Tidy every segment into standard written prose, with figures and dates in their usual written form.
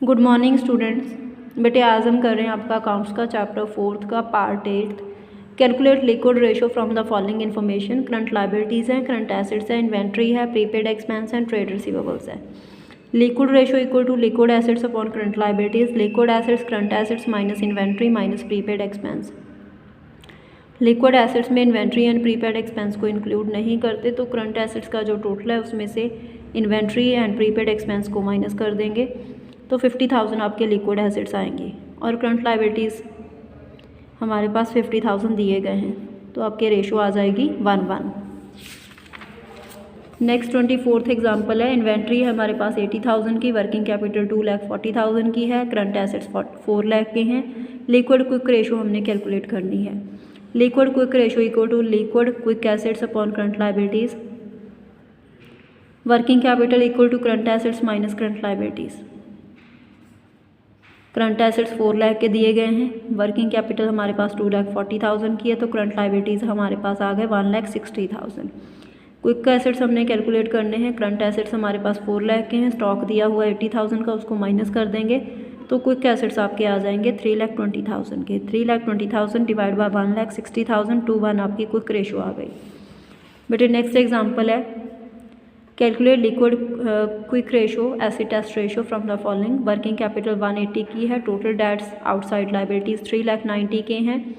Good morning students. बेटे आज हम कर रहे हैं आपका अकाउंट्स का चैप्टर 4 का part 8। Calculate liquid ratio from the following information. Current liabilities हैं, करंट एसेट्स है, इन्वेंट्री है, prepaid expense and trade receivables है। Liquid ratio equal to liquid assets upon current liabilities. Liquid assets current assets minus inventory minus prepaid expense. Liquid assets में inventory and prepaid expense को include नहीं करते, तो current assets का जो total है उसमें से इन्वेंट्री एंड प्रीपेड एक्सपेंस को माइनस कर देंगे तो 50,000 आपके लिक्विड एसेट्स आएंगे और करंट लायबिलिटीज़ हमारे पास 50,000 दिए गए हैं, तो आपके रेशो आ जाएगी 1:1। नेक्स्ट 24th एग्जांपल है। इन्वेंट्री है हमारे पास 80,000 की, वर्किंग कैपिटल 2,40,000 की है, करंट एसेट्स 4 लाख के हैं। लिक्विड क्विक रेशो हमने कैलकुलेट करनी है। Liquid quick ratio equal to liquid quick assets upon current liabilities. Working capital equal to current assets minus current liabilities. Current assets 4 lakh के दिए गए हैं, वर्किंग कैपिटल हमारे पास 2,40,000 की है, तो करंट लायबिलिटीज़ हमारे पास आ गए 1,60,000। क्विक एसेट्स हमने कैलकुलेट करने हैं। करंट एसेट्स हमारे पास 4 लाख के हैं, स्टॉक दिया हुआ 80,000 का, उसको माइनस कर देंगे तो क्विक एसेट्स आपके आ जाएंगे 3,20,000 के। 3,20,000 डिवाइड बाय 1,60,000 टू 1 आपकी क्विक रेशो आ गई। बेटे नेक्स्ट एग्जांपल है। Calculate liquid quick ratio acid test ratio from the following. Working capital 180 की है, टोटल डेट्स आउटसाइड लायबिलिटीज़ 3,90,000 के हैं,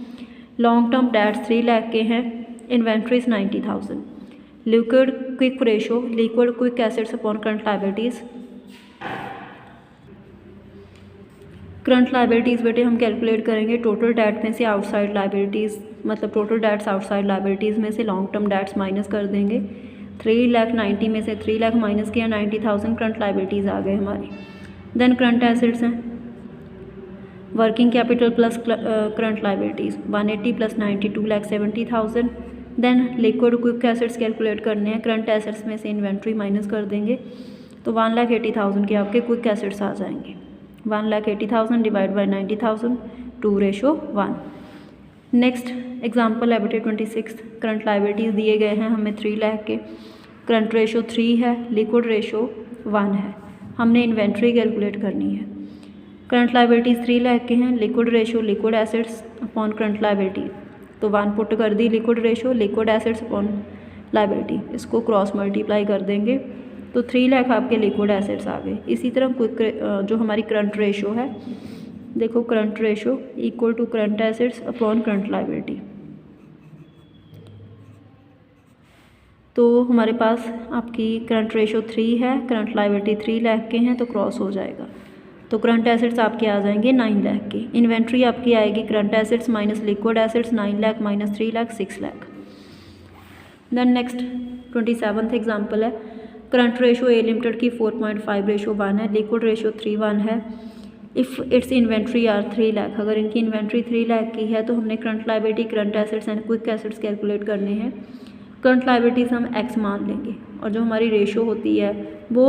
लॉन्ग टर्म डेट्स 3 लाख के हैं, inventories 90,000। Liquid quick ratio liquid quick assets upon current liabilities. Current liabilities बेटे हम calculate करेंगे total date में से आउटसाइड लायबिलिटीज़, मतलब टोटल डेट्स आउटसाइड लायबिलिटीज़ में से लॉन्ग टर्म डेट्स माइनस कर देंगे। 3,90,000 में से 3 लाख माइनस किया, 90,000 करंट लायबिलिटीज़ आ गए हमारी। देन करंट एसेट्स हैं, working capital plus current liabilities 180 plus 90 2,70,000। Then liquid quick assets calculate करने हैं। करंट एसेट्स में से इन्वेंट्री माइनस कर देंगे तो 1,80,000 के आपके क्विक एसेट्स आ जाएंगे। 1,80,000 डिवाइड बाई 90,000 2:1। नेक्स्ट एग्जांपल है बेटे 26। करंट लायबिलिटीज़ दिए गए हैं हमें 3 लाख के, करंट रेशो 3 है, लिक्विड रेशो 1 है। हमने इन्वेंट्री कैलकुलेट करनी है। करंट लायबिलिटीज़ 3 लाख के हैं, liquid ratio liquid assets upon current liability, तो 1 पुट कर दी liquid ratio liquid assets upon liability, इसको क्रॉस मल्टीप्लाई कर देंगे तो 3 लाख आपके लिक्विड एसेट्स आ गए। इसी तरह क्विक जो हमारी करंट रेशो है, देखो current ratio equal to current assets upon current liability, तो हमारे पास आपकी करंट रेशो 3 है, करंट लायबिलिटी 3 लाख के हैं, तो क्रॉस हो जाएगा, तो करंट एसेट्स आपके आ जाएंगे 9 लाख के। इन्वेंट्री आपकी आएगी current assets minus liquid assets 9 lakh minus 3 lakh 6 lakh. Then next 27th example है। करंट रेशो ए लिमिटेड की 4.5:1 है, लिक्विड रेशो 3:1 है। If its inventory are 3 lakh, अगर इनकी इन्वेंट्री 3 लाख की है तो हमने current liability current assets and quick assets calculate करने हैं। करंट लायबिलिटीज़ हम x मान लेंगे और जो हमारी रेशो होती है वो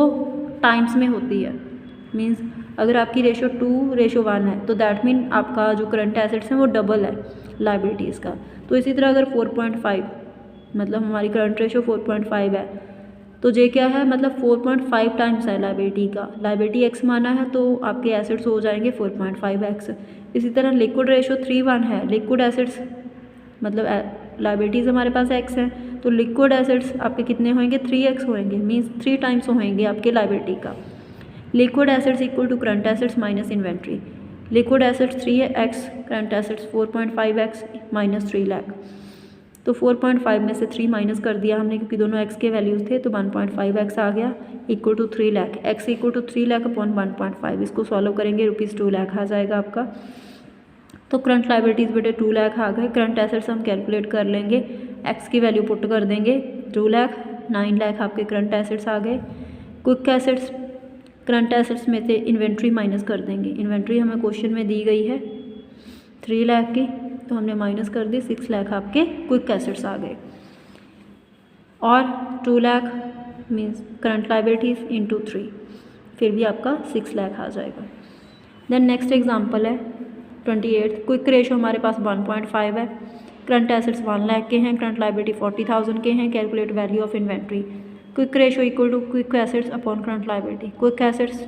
टाइम्स में होती है। मींस अगर आपकी रेशो 2:1 है तो दैट मीन आपका जो करंट एसेट्स हैं वो डबल है लायबिलिटीज़ का। तो इसी तरह अगर 4.5 मतलब हमारी करंट रेशो 4.5 है तो जे क्या है, मतलब 4.5 टाइम्स है लायबिलिटी का। लायबिलिटी x माना है तो आपके एसेट्स हो जाएंगे 4.5x। इसी तरह लिक्विड रेशो 3:1 है, लिक्विड एसेट्स मतलब लायबिलिटीज़ हमारे पास x है तो लिक्विड एसेट्स आपके कितने होंगे 3x होंगे, मींस 3 टाइम्स होंगे आपके लायबिलिटी का। Liquid assets equal to current assets minus inventory. Liquid assets 3x, current assets 4.5x minus 3 lakh, तो 4.5 में से 3 माइनस कर दिया हमने क्योंकि दोनों x के वैल्यूज़ थे, तो 1.5x आ गया equal to 3 lakh. x equal to 3 lakh upon 1.5, इसको सॉल्व करेंगे ₹2 लाख आ जाएगा आपका। तो करंट लायबिलिटीज़ बेटे 2 लाख आ गए। करंट एसेट्स हम कैलकुलेट कर लेंगे, x की वैल्यू पुट कर देंगे 2 लाख, 9 लाख आपके करंट एसेट्स आ गए। क्विक एसेट्स करंट एसेट्स में से इन्वेंट्री माइनस कर देंगे। इन्वेंट्री हमें क्वेश्चन में दी गई है 3 लाख की, तो हमने माइनस कर दी 6 लाख आपके क्विक एसेट्स आ गए। और 2 lakh means current liabilities into 3, फिर भी आपका 6 लाख आ जाएगा। देन नेक्स्ट एग्जांपल है 28। क्विक रेशो हमारे पास 1.5 है, करंट एसेट्स 1 लाख के हैं, करंट लायबिलिटी 40,000 के हैं। Calculate value of inventory. Quick ratio equal to quick assets upon current liability. Quick assets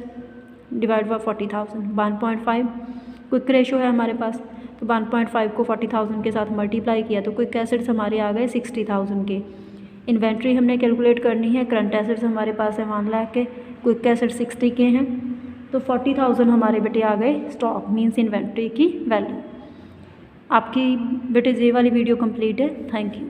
divide by 40,000 1.5 quick ratio है हमारे पास, तो 1.5 को 40,000 के साथ मल्टीप्लाई किया तो क्विक एसेट्स हमारे आ गए 60,000 के। इन्वेंट्री हमने कैलकुलेट करनी है, करंट एसेट्स हमारे पास है 1 लाख के, क्विक एसेट्स 60 के हैं, तो 40,000 हमारे बेटे आ गए स्टॉक मीन्स इन्वेंट्री की वैल्यू। आपकी बेटे ये वाली वीडियो कंप्लीट है। Thank you.